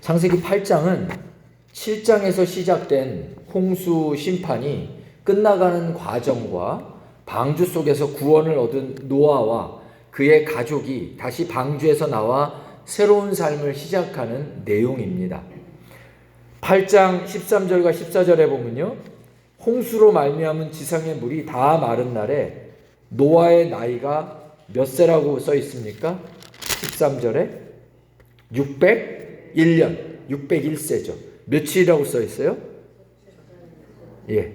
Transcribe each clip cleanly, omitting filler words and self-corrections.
창세기 8장은 7장에서 시작된 홍수 심판이 끝나가는 과정과 방주 속에서 구원을 얻은 노아와 그의 가족이 다시 방주에서 나와 새로운 삶을 시작하는 내용입니다. 8장 13절과 14절에 보면요, 홍수로 말미암은 지상의 물이 다 마른 날에 노아의 나이가 몇 세라고 써 있습니까? 13절에 601년, 601세죠. 며칠이라고 써 있어요? 예.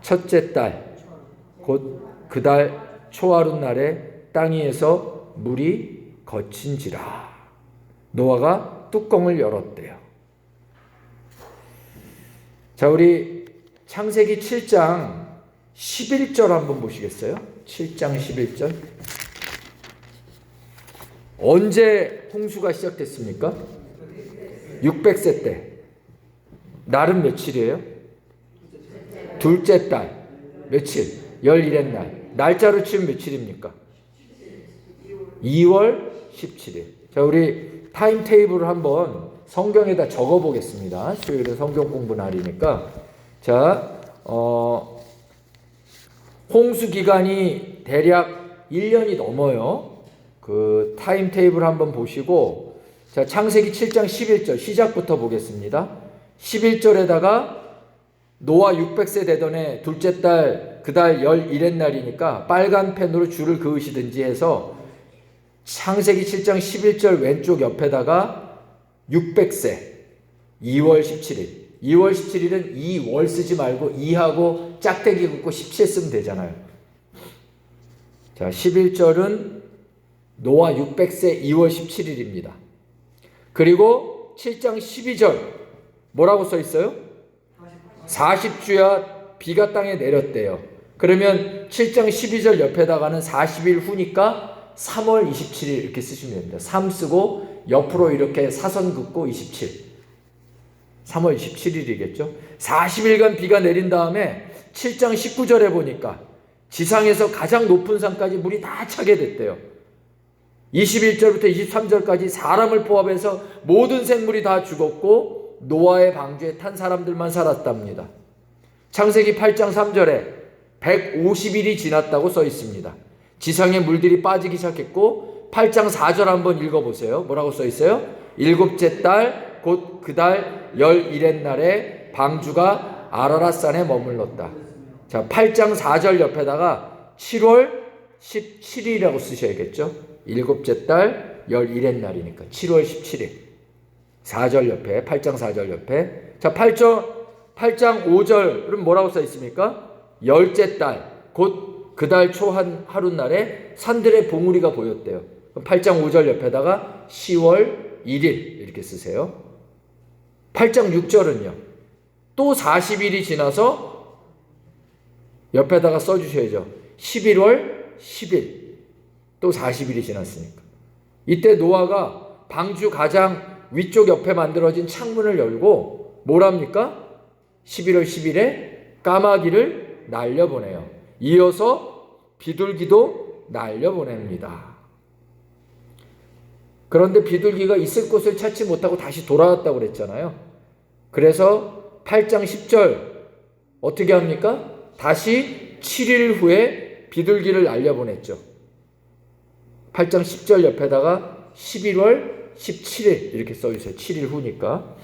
첫째 달, 곧 그 달 초하룻 날에 땅 위에서 물이 거친지라. 노아가 뚜껑을 열었대요. 자, 우리 창세기 7장 11절 한번 보시겠어요? 7장 11절. 언제 홍수가 시작됐습니까? 600세 때. 날은 며칠이에요? 둘째 달. 며칠? 11의 날. 날짜로 치면 며칠입니까? 2월 17일. 자, 우리 타임테이블을 한번 성경에다 적어 보겠습니다. 수요일은 성경 공부 날이니까. 자, 홍수 기간이 대략 1년이 넘어요. 그 타임테이블 한번 보시고, 자, 창세기 7장 11절 시작부터 보겠습니다. 11절에다가 노아 600세 되던 해 둘째 달 그 달 11의 날이니까 빨간 펜으로 줄을 그으시든지 해서 창세기 7장 11절 왼쪽 옆에다가 600세 2월 17일. 2월 17일은 2월 쓰지 말고 2하고 짝대기 긋고 17 쓰면 되잖아요. 자, 11절은 노아 600세 2월 17일입니다. 그리고 7장 12절 뭐라고 써 있어요? 40주야 비가 땅에 내렸대요. 그러면 7장 12절 옆에다가는 40일 후니까 3월 27일 이렇게 쓰시면 됩니다. 3 쓰고 옆으로 이렇게 사선 긋고 27. 3월 27일이겠죠. 40일간 비가 내린 다음에 7장 19절에 보니까 지상에서 가장 높은 산까지 물이 다 차게 됐대요. 21절부터 23절까지 사람을 포함해서 모든 생물이 다 죽었고 노아의 방주에 탄 사람들만 살았답니다. 창세기 8장 3절에 150일이 지났다고 써 있습니다. 지상의 물들이 빠지기 시작했고 8장 4절 한번 읽어보세요. 뭐라고 써 있어요? 일곱째 달 곧 그 달 11의 날에 방주가 아라랏산에 머물렀다. 자, 8장 4절 옆에다가 7월 17일이라고 쓰셔야겠죠. 일곱째 달 11의 날이니까 7월 17일. 4절 옆에, 8장 4절 옆에. 자, 8장 5절은 뭐라고 써 있습니까? 열째 달, 곧 그 달 초 하룻 날에 산들의 봉우리가 보였대요. 8장 5절 옆에다가 10월 1일 이렇게 쓰세요. 8장 6절은요. 또 40일이 지나서 옆에다가 써주셔야죠. 11월 10일. 또 40일이 지났으니까. 이때 노아가 방주 가장 위쪽 옆에 만들어진 창문을 열고 뭐랍니까? 11월 10일에 까마귀를 날려보내요. 이어서 비둘기도 날려보냅니다. 그런데 비둘기가 있을 곳을 찾지 못하고 다시 돌아왔다고 그랬잖아요. 그래서 8장 10절 어떻게 합니까? 다시 7일 후에 비둘기를 날려보냈죠. 8장 10절 옆에다가 11월 17일 이렇게 써주세요. 7일 후니까.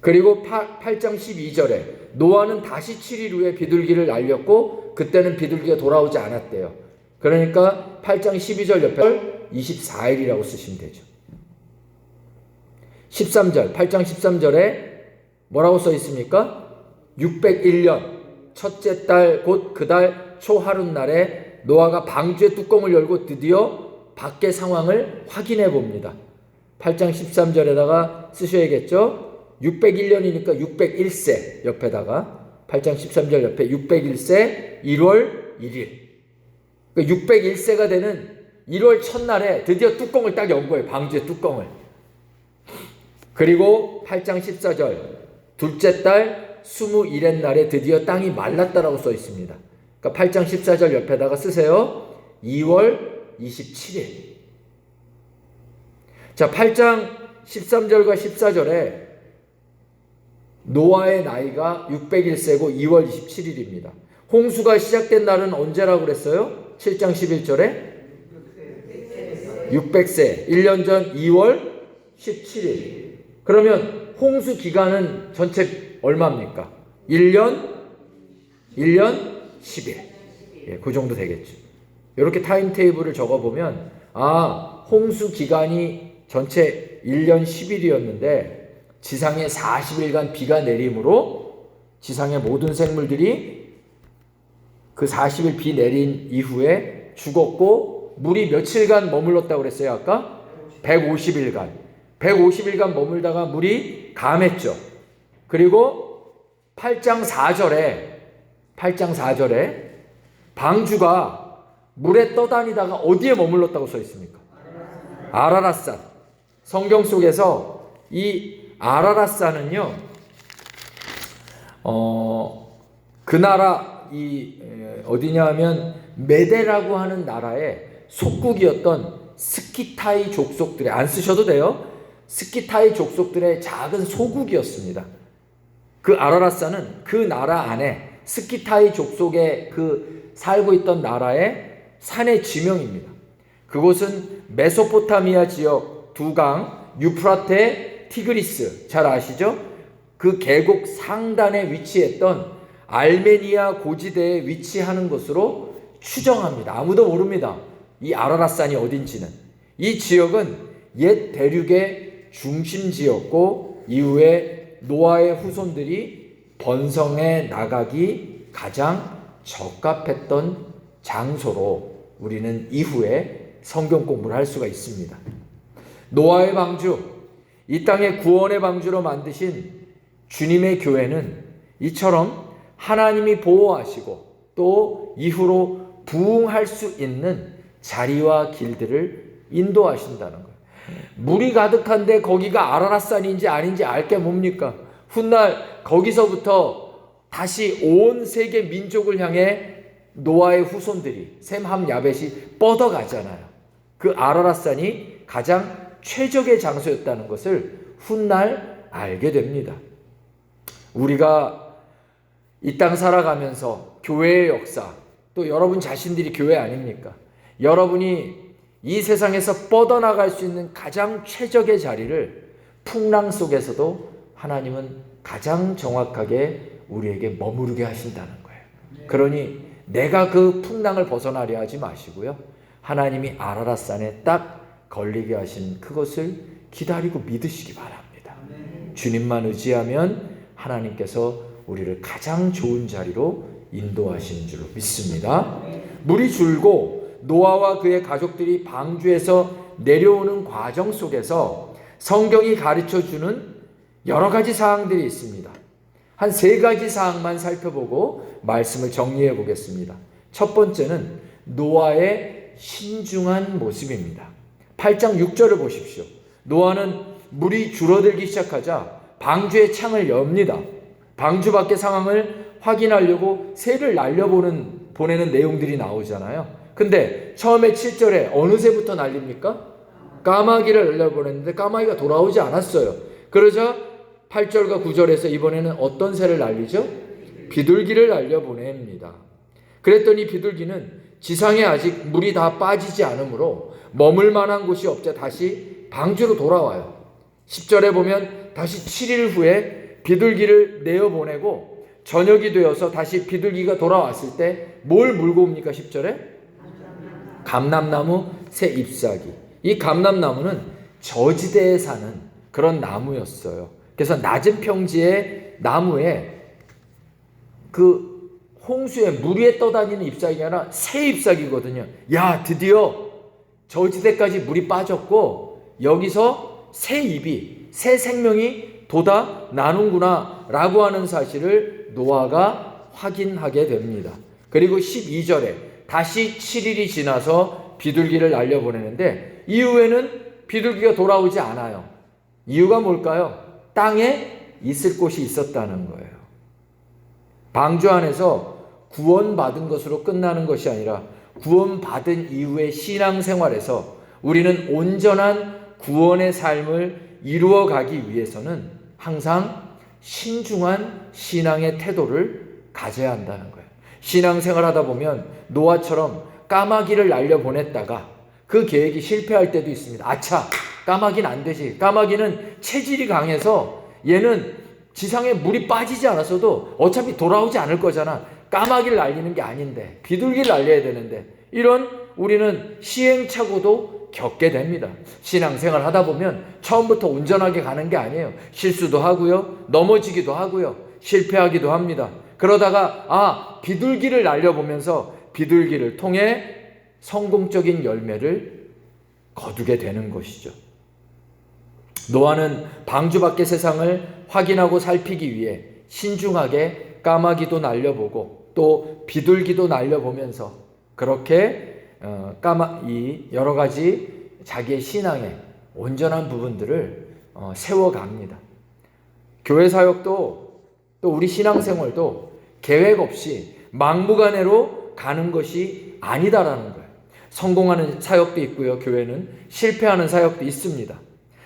그리고 8장 12절에 노아는 다시 7일 후에 비둘기를 날렸고 그때는 비둘기가 돌아오지 않았대요. 그러니까 8장 12절 옆에 24일이라고 쓰시면 되죠. 13절, 8장 13절에 뭐라고 써 있습니까? 601년 첫째 달 곧 그 달 초하룻 날에 노아가 방주의 뚜껑을 열고 드디어 밖의 상황을 확인해 봅니다. 8장 13절에다가 쓰셔야겠죠. 601년이니까 601세 옆에다가 8장 13절 옆에 601세 1월 1일. 그러니까 601세가 되는 1월 첫날에 드디어 뚜껑을 딱 연 거예요. 방주의 뚜껑을. 그리고 8장 14절 둘째 달 21의 날에 드디어 땅이 말랐다라고 써 있습니다. 그러니까 8장 14절 옆에다가 쓰세요. 2월 27일. 자, 8장 13절과 14절에 노아의 나이가 601세고 2월 27일입니다. 홍수가 시작된 날은 언제라고 그랬어요? 7장 11절에 600세, 1년 전 2월 17일. 그러면 홍수 기간은 전체 얼마입니까? 1년 10일. 예, 그 정도 되겠죠. 이렇게 타임테이블을 적어보면 홍수 기간이 전체 1년 10일이었는데 지상에 40일간 비가 내림으로 지상의 모든 생물들이 그 40일 비 내린 이후에 죽었고, 물이 며칠간 머물렀다고 그랬어요 아까? 150일간. 150일간 머물다가 물이 감했죠. 그리고 8장 4절에 방주가 물에 떠다니다가 어디에 머물렀다고 써 있습니까? 아라랏산. 성경 속에서 이 아라랏산은요, 그 나라 어디냐 하면 메데라고 하는 나라의 속국이었던 스키타이 족속들의, 안 쓰셔도 돼요, 스키타이 족속들의 작은 소국이었습니다. 그 아라랏산은 그 나라 안에 스키타이 족속의 그 살고 있던 나라의 산의 지명입니다. 그곳은 메소포타미아 지역 두 강 유프라테, 티그리스 잘 아시죠? 그 계곡 상단에 위치했던 알메니아 고지대에 위치하는 것으로 추정합니다. 아무도 모릅니다. 이 아라랏산이 어딘지는. 이 지역은 옛 대륙의 중심지였고 이후에 노아의 후손들이 번성해 나가기 가장 적합했던 장소로 우리는 이후에 성경 공부를 할 수가 있습니다. 노아의 방주, 이 땅의 구원의 방주로 만드신 주님의 교회는 이처럼 하나님이 보호하시고 또 이후로 부흥할 수 있는 자리와 길들을 인도하신다는 거예요. 물이 가득한데 거기가 아라랏산인지 아닌지 알 게 뭡니까? 훗날 거기서부터 다시 온 세계 민족을 향해 노아의 후손들이 셈, 함, 야벳이 뻗어가잖아요. 그 아라랏산이 가장 최적의 장소였다는 것을 훗날 알게 됩니다. 우리가 이 땅 살아가면서 교회의 역사, 또 여러분 자신들이 교회 아닙니까? 여러분이 이 세상에서 뻗어나갈 수 있는 가장 최적의 자리를 풍랑 속에서도 하나님은 가장 정확하게 우리에게 머무르게 하신다는 거예요. 그러니 내가 그 풍랑을 벗어나려 하지 마시고요, 하나님이 아라랏산에 딱 걸리게 하신 그것을 기다리고 믿으시기 바랍니다. 주님만 의지하면 하나님께서 우리를 가장 좋은 자리로 인도하시는 줄로 믿습니다. 물이 줄고 노아와 그의 가족들이 방주에서 내려오는 과정 속에서 성경이 가르쳐주는 여러 가지 사항들이 있습니다. 한 3가지 사항만 살펴보고 말씀을 정리해 보겠습니다. 첫 번째는 노아의 신중한 모습입니다. 8장 6절을 보십시오. 노아는 물이 줄어들기 시작하자 방주의 창을 엽니다. 방주 밖의 상황을 확인하려고 새를 보내는 내용들이 나오잖아요. 근데 처음에 7절에 어느 새부터 날립니까? 까마귀를 날려보냈는데 까마귀가 돌아오지 않았어요. 그러자 8절과 9절에서 이번에는 어떤 새를 날리죠? 비둘기를 날려보냅니다. 그랬더니 비둘기는 지상에 아직 물이 다 빠지지 않으므로 머물 만한 곳이 없자 다시 방주로 돌아와요. 10절에 보면 다시 7일 후에 비둘기를 내어보내고 저녁이 되어서 다시 비둘기가 돌아왔을 때 뭘 물고 옵니까? 10절에? 감람나무 새 잎사귀. 이 감람나무는 저지대에 사는 그런 나무였어요. 그래서 낮은 평지의 나무에 그 홍수에 물 위에 떠다니는 잎사귀가 아니라 새 잎사귀거든요. 야, 드디어 저지대까지 물이 빠졌고 여기서 새 잎이, 새 생명이 돋아 나는구나 라고 하는 사실을 노아가 확인하게 됩니다. 그리고 12절에 다시 7일이 지나서 비둘기를 날려보내는데 이후에는 비둘기가 돌아오지 않아요. 이유가 뭘까요? 땅에 있을 곳이 있었다는 거예요. 방주 안에서 구원받은 것으로 끝나는 것이 아니라 구원받은 이후의 신앙생활에서 우리는 온전한 구원의 삶을 이루어 가기 위해서는 항상 신중한 신앙의 태도를 가져야 한다는 거예요. 신앙생활 하다 보면 노아처럼 까마귀를 날려보냈다가 그 계획이 실패할 때도 있습니다. 아차, 까마귀는 안 되지. 까마귀는 체질이 강해서 얘는 지상에 물이 빠지지 않았어도 어차피 돌아오지 않을 거잖아. 까마귀를 날리는 게 아닌데, 비둘기를 날려야 되는데, 이런 우리는 시행착오도 겪게 됩니다. 신앙생활 하다 보면 처음부터 온전하게 가는 게 아니에요. 실수도 하고요, 넘어지기도 하고요, 실패하기도 합니다. 그러다가 비둘기를 날려보면서 비둘기를 통해 성공적인 열매를 거두게 되는 것이죠. 노아는 방주 밖의 세상을 확인하고 살피기 위해 신중하게 까마귀도 날려보고 또 비둘기도 날려보면서 그렇게 이 여러 가지 자기의 신앙의 온전한 부분들을 세워갑니다. 교회 사역도 또 우리 신앙생활도 계획 없이 막무가내로 가는 것이 아니다라는 거예요. 성공하는 사역도 있고요. 교회는 실패하는 사역도 있습니다.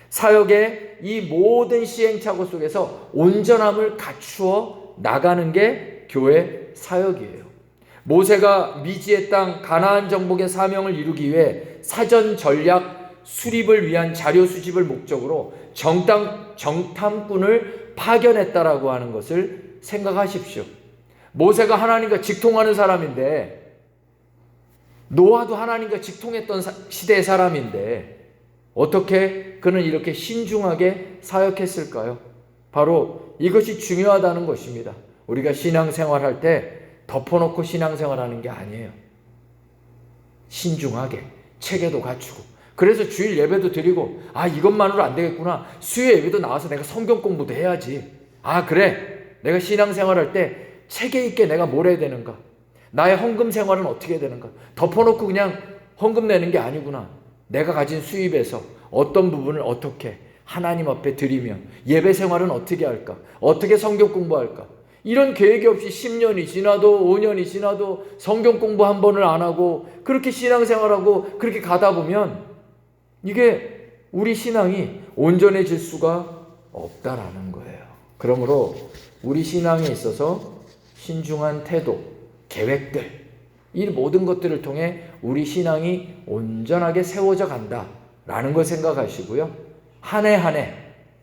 사역의 이 모든 시행착오 속에서 온전함을 갖추어 나가는 게 교회 사역이에요. 모세가 미지의 땅 가나안 정복의 사명을 이루기 위해 사전 전략 수립을 위한 자료 수집을 목적으로 정탐꾼을 파견했다라고 하는 것을 생각하십시오. 모세가 하나님과 직통하는 사람인데, 노아도 하나님과 직통했던 시대의 사람인데 어떻게 그는 이렇게 신중하게 사역했을까요? 바로 이것이 중요하다는 것입니다. 우리가 신앙생활할 때 덮어놓고 신앙생활하는 게 아니에요. 신중하게 체계도 갖추고, 그래서 주일 예배도 드리고, 이것만으로 안 되겠구나, 수요 예배도 나와서 내가 성경 공부도 해야지, 그래 내가 신앙생활할 때 체계 있게 내가 뭘 해야 되는가, 나의 헌금 생활은 어떻게 해야 되는가, 덮어놓고 그냥 헌금 내는 게 아니구나, 내가 가진 수입에서 어떤 부분을 어떻게 하나님 앞에 드리며 예배 생활은 어떻게 할까, 어떻게 성경 공부할까, 이런 계획이 없이 10년이 지나도 5년이 지나도 성경 공부 한 번을 안 하고 그렇게 신앙생활하고 그렇게 가다 보면 이게 우리 신앙이 온전해질 수가 없다라는 거예요. 그러므로 우리 신앙에 있어서 신중한 태도, 계획들, 이 모든 것들을 통해 우리 신앙이 온전하게 세워져 간다라는 걸 생각하시고요. 한 해 한 해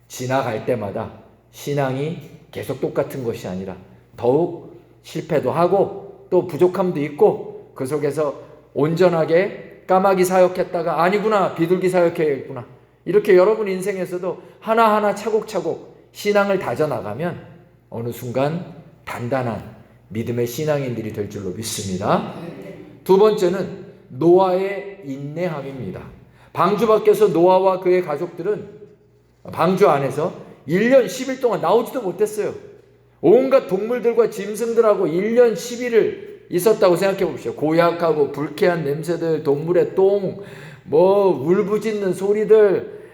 지나갈 때마다 신앙이 계속 똑같은 것이 아니라 더욱 실패도 하고 또 부족함도 있고, 그 속에서 온전하게 까마귀 사역했다가 아니구나, 비둘기 사역해야겠구나, 이렇게 여러분 인생에서도 하나하나 차곡차곡 신앙을 다져나가면 어느 순간 단단한 믿음의 신앙인들이 될 줄로 믿습니다. 두 번째는 노아의 인내함입니다. 방주 밖에서 노아와 그의 가족들은 방주 안에서 1년 10일 동안 나오지도 못했어요. 온갖 동물들과 짐승들하고 1년 10일을 있었다고 생각해 봅시다. 고약하고 불쾌한 냄새들, 동물의 똥, 울부짖는 소리들,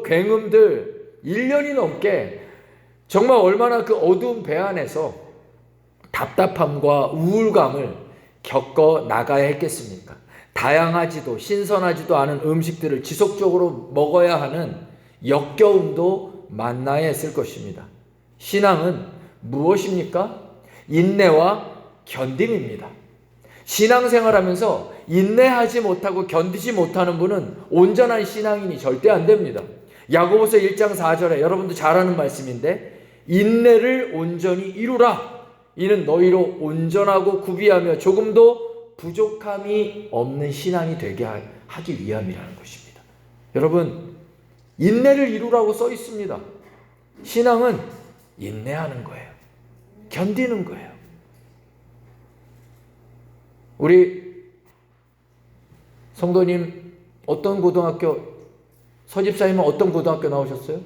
굉음들, 1년이 넘게 정말 얼마나 그 어두운 배 안에서 답답함과 우울감을 겪어 나가야 했겠습니까? 다양하지도 신선하지도 않은 음식들을 지속적으로 먹어야 하는 역겨움도 만나야 했을 것입니다. 신앙은 무엇입니까? 인내와 견딤입니다. 신앙생활하면서 인내하지 못하고 견디지 못하는 분은 온전한 신앙인이 절대 안 됩니다. 야고보서 1장 4절에 여러분도 잘 아는 말씀인데, 인내를 온전히 이루라, 이는 너희로 온전하고 구비하며 조금도 부족함이 없는 신앙이 되게 하기 위함이라는 것입니다. 여러분, 인내를 이루라고 써 있습니다. 신앙은 인내하는 거예요. 견디는 거예요. 우리 성도님 어떤 고등학교, 서집사님은 어떤 고등학교 나오셨어요?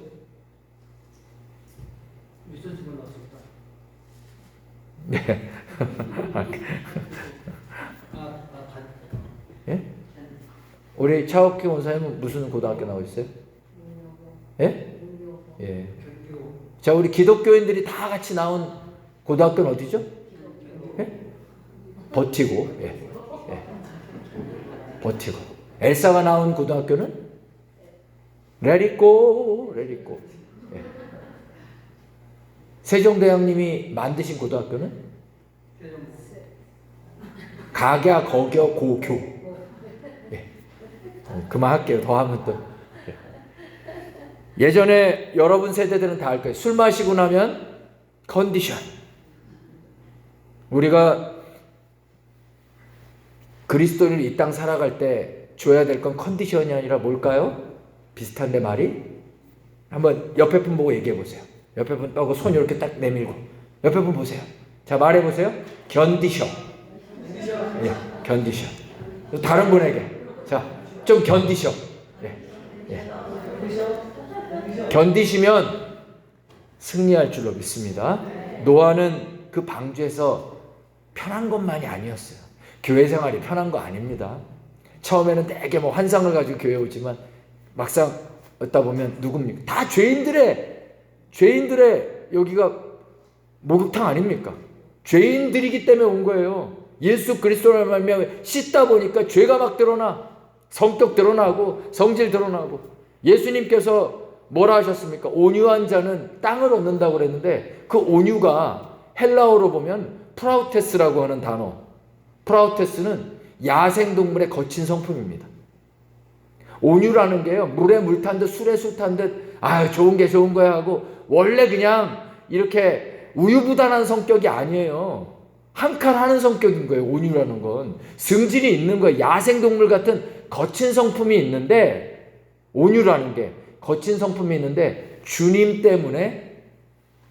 미션식을 나왔습니다. 네. 예? 우리 차옥기 원사님은 무슨 고등학교 나오셨어요? 예? 예. 자, 우리 기독교인들이 다 같이 나온 고등학교는 어디죠? 예? 버티고. 예. 예. 버티고. 엘사가 나온 고등학교는? Let it go, let it go. 예. 세종대왕님이 만드신 고등학교는 각야, 거겨, 고교. 예. 그만할게요. 더 하면 또. 예. 예전에 여러분 세대들은 다 알 거예요. 술 마시고 나면 컨디션. 우리가 그리스도인을 이 땅 살아갈 때 줘야 될 건 컨디션이 아니라 뭘까요? 비슷한데 말이? 한번 옆에 분 보고 얘기해 보세요. 옆에 분 보고 손 이렇게 딱 내밀고 옆에 분 보세요. 자, 말해 보세요. 견디셔. 예, 견디셔. 다른 분에게. 자, 좀 견디셔. 예, 예. 견디시면 승리할 줄로 믿습니다. 노아는 그 방주에서 편한 것만이 아니었어요. 교회 생활이 편한 거 아닙니다. 처음에는 되게 뭐 환상을 가지고 교회 오지만 막상 얻다 보면 누굽니까? 다 죄인들의 여기가 목욕탕 아닙니까? 죄인들이기 때문에 온 거예요. 예수 그리스도를 말미암아 씻다 보니까 죄가 막 드러나. 성격 드러나고 성질 드러나고. 예수님께서 뭐라 하셨습니까? 온유한 자는 땅을 얻는다고 그랬는데 그 온유가 헬라어로 보면 프라우테스라고 하는 단어. 프라우테스는 야생동물의 거친 성품입니다. 온유라는 게요, 물에 물 탄 듯 술에 술 탄 듯 좋은 게 좋은 거야 하고 원래 그냥 이렇게 우유부단한 성격이 아니에요. 한 칼 하는 성격인 거예요. 온유라는 건 승질이 있는 거예요. 야생동물 같은 거친 성품이 있는데, 온유라는 게 거친 성품이 있는데 주님 때문에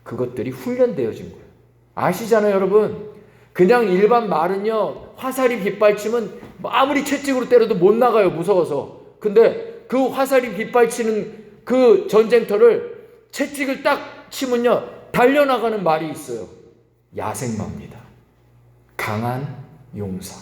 그것들이 훈련되어진 거예요. 아시잖아요, 여러분. 그냥 일반 말은요, 화살이 빗발치면 아무리 채찍으로 때려도 못 나가요, 무서워서. 근데 그 화살이 빗발치는 그 전쟁터를 채찍을 딱 치면요, 달려나가는 말이 있어요. 야생마입니다. 강한 용사.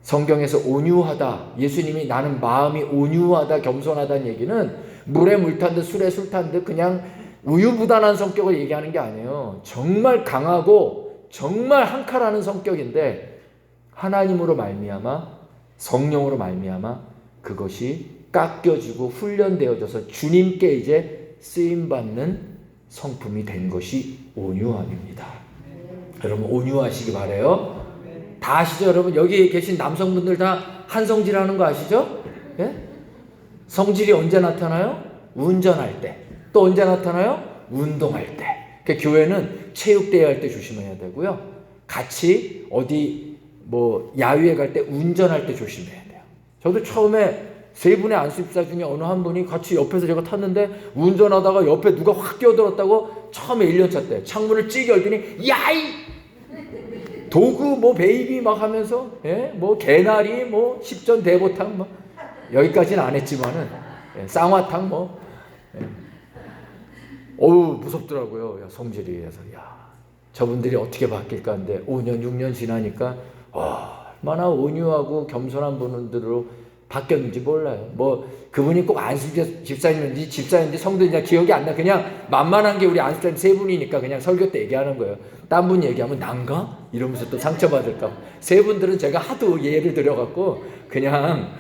성경에서 온유하다, 예수님이 나는 마음이 온유하다, 겸손하다는 얘기는 물에 물 탄 듯 술에 술 탄 듯 그냥 우유부단한 성격을 얘기하는 게 아니에요. 정말 강하고 정말 한 칼 하는 성격인데 하나님으로 말미암아, 성령으로 말미암아 그것이 깎여지고 훈련되어져서 주님께 이제 쓰임받는 성품이 된 것이 온유함입니다. 여러분 온유하시기 바라요. 다 아시죠, 여러분? 여기 계신 남성분들 다 한성질 하는 거 아시죠? 예? 성질이 언제 나타나요? 운전할 때. 또 언제 나타나요? 운동할 때. 그러니까 교회는 체육대회 할 때 조심해야 되고요. 같이 어디 뭐 야유회 갈 때 운전할 때 조심해야 돼요. 저도 처음에 세 분의 안수집사 중에 어느 한 분이 같이 옆에서 제가 탔는데 운전하다가 옆에 누가 확 끼어들었다고 처음에 1년차 때 창문을 찌게 열더니 야이! 도구 뭐 베이비 막 하면서 뭐 개나리 뭐 십전 대보탕 뭐 여기까지는 안 했지만은 쌍화탕 뭐 어우 무섭더라고요. 야, 성질이. 그래서 저분들이 어떻게 바뀔까 하는데 5년 6년 지나니까 얼마나 온유하고 겸손한 분들로 바뀌었는지 몰라요. 뭐 그분이 꼭 안수 집사님인지 집사인지 성도인지 기억이 안 나. 그냥 만만한 게 우리 안수 집사님 세 분이니까 그냥 설교 때 얘기하는 거예요. 딴 분 얘기하면 난가? 이러면서 또 상처받을까. 세 분들은 제가 하도 예를 들어갖고 그냥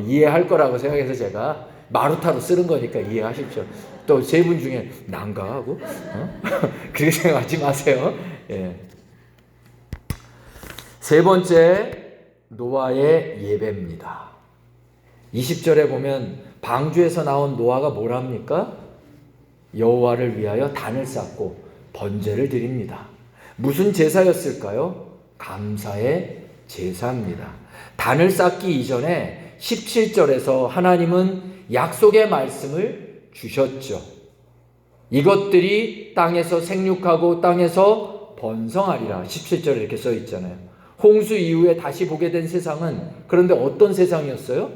이해할 거라고 생각해서 제가 마루타로 쓰는 거니까 이해하십시오. 또 세 분 중에 난가 하고 그렇게 생각하지 마세요. 예. 세 번째, 노아의 예배입니다. 20절에 보면 방주에서 나온 노아가 뭘 합니까? 여호와를 위하여 단을 쌓고 번제를 드립니다. 무슨 제사였을까요? 감사의 제사입니다. 단을 쌓기 이전에 17절에서 하나님은 약속의 말씀을 주셨죠. 이것들이 땅에서 생육하고 땅에서 번성하리라. 17절에 이렇게 써 있잖아요. 홍수 이후에 다시 보게 된 세상은 그런데 어떤 세상이었어요?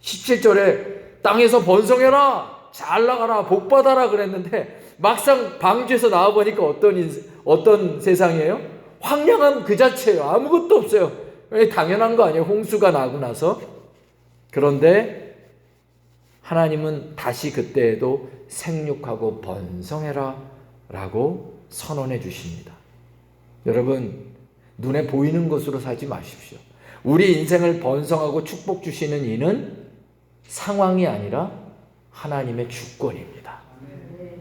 17절에 땅에서 번성해라, 잘 나가라, 복 받아라 그랬는데 막상 방주에서 나와보니까 어떤 세상이에요? 황량함 그 자체예요. 아무것도 없어요. 당연한 거 아니에요, 홍수가 나고 나서. 그런데 하나님은 다시 그때에도 생육하고 번성해라 라고 선언해 주십니다. 여러분, 눈에 보이는 것으로 살지 마십시오. 우리 인생을 번성하고 축복 주시는 이는 상황이 아니라 하나님의 주권입니다.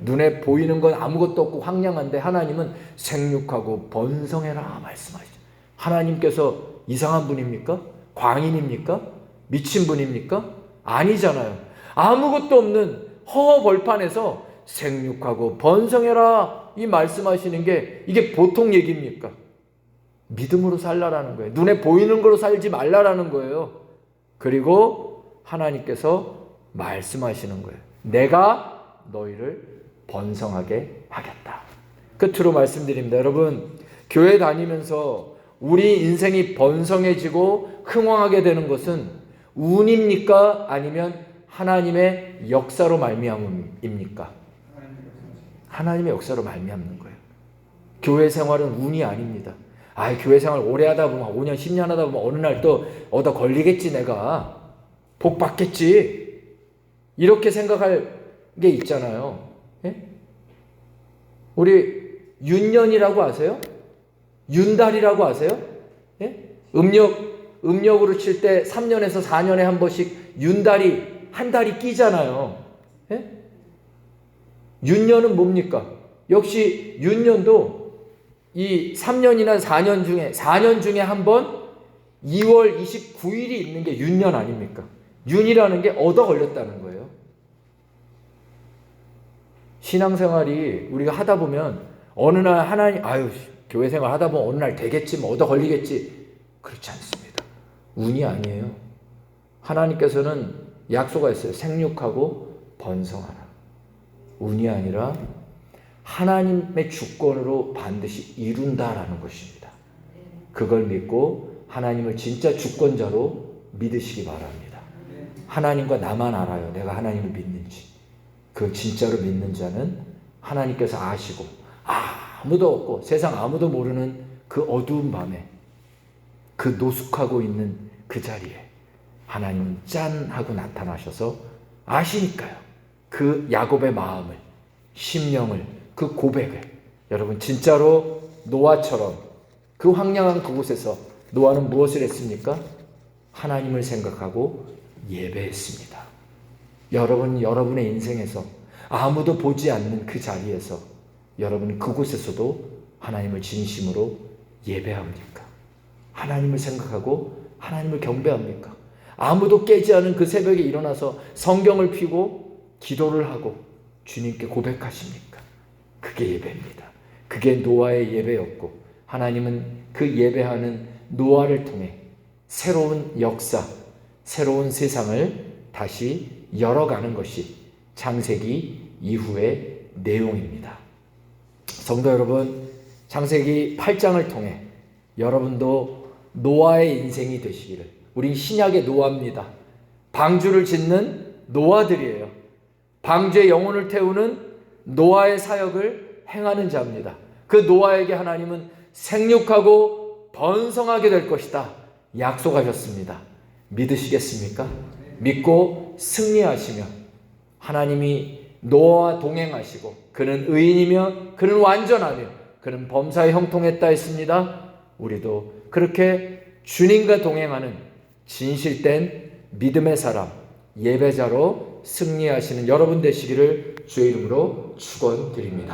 눈에 보이는 건 아무것도 없고 황량한데 하나님은 생육하고 번성해라 말씀하시죠. 하나님께서 이상한 분입니까? 광인입니까? 미친 분입니까? 아니잖아요. 아무것도 없는 허허벌판에서 생육하고 번성해라 이 말씀하시는 게 이게 보통 얘기입니까? 믿음으로 살라라는 거예요. 눈에 보이는 거로 살지 말라라는 거예요. 그리고 하나님께서 말씀하시는 거예요. 내가 너희를 번성하게 하겠다. 끝으로 말씀드립니다. 여러분, 교회 다니면서 우리 인생이 번성해지고 흥왕하게 되는 것은 운입니까? 아니면 하나님의 역사로 말미암음입니까? 하나님의 역사로 말미암는 거예요. 교회 생활은 운이 아닙니다. 교회 생활 오래 하다 보면 5년, 10년 하다 보면 어느 날 또 얻어 걸리겠지, 내가. 복 받겠지. 이렇게 생각할 게 있잖아요. 예? 우리 윤년이라고 아세요? 윤달이라고 아세요? 예? 음력으로 칠 때 3년에서 4년에 한 번씩 윤달이 한 달이 끼잖아요. 예? 윤년은 뭡니까? 역시 윤년도 이 3년이나 4년 중에 한 번 2월 29일이 있는 게 윤년 아닙니까? 윤이라는 게 얻어 걸렸다는 거예요. 신앙생활이 우리가 하다 보면 어느 날 하나님, 교회 생활 하다 보면 어느 날 되겠지, 뭐 얻어 걸리겠지. 그렇지 않습니다. 운이 아니에요. 하나님께서는 약속하셨어요. 생육하고 번성하라. 운이 아니라 하나님의 주권으로 반드시 이룬다라는 것입니다. 그걸 믿고 하나님을 진짜 주권자로 믿으시기 바랍니다. 하나님과 나만 알아요. 내가 하나님을 믿는지. 그 진짜로 믿는 자는 하나님께서 아시고 아무도 없고 세상 아무도 모르는 그 어두운 밤에 그 노숙하고 있는 그 자리에 하나님은 짠 하고 나타나셔서 아시니까요. 그 야곱의 마음을, 심령을, 그 고백을 여러분 진짜로 노아처럼 그 황량한 그곳에서 노아는 무엇을 했습니까? 하나님을 생각하고 예배했습니다. 여러분의 인생에서 아무도 보지 않는 그 자리에서 여러분 그곳에서도 하나님을 진심으로 예배합니까? 하나님을 생각하고 하나님을 경배합니까? 아무도 깨지 않은 그 새벽에 일어나서 성경을 펴고 기도를 하고 주님께 고백하십니까? 그게 예배입니다. 그게 노아의 예배였고 하나님은 그 예배하는 노아를 통해 새로운 역사, 새로운 세상을 다시 열어가는 것이 창세기 이후의 내용입니다. 성도 여러분, 창세기 8장을 통해 여러분도 노아의 인생이 되시기를. 우린 신약의 노아입니다. 방주를 짓는 노아들이에요. 방주의 영혼을 태우는 노아의 사역을 행하는 자입니다. 그 노아에게 하나님은 생육하고 번성하게 될 것이다 약속하셨습니다. 믿으시겠습니까? 믿고 승리하시며 하나님이 노아와 동행하시고 그는 의인이며 그는 완전하며 그는 범사에 형통했다 했습니다. 우리도 그렇게 주님과 동행하는 진실된 믿음의 사람, 예배자로 승리하시는 여러분 되시기를 주의 이름으로 축원드립니다.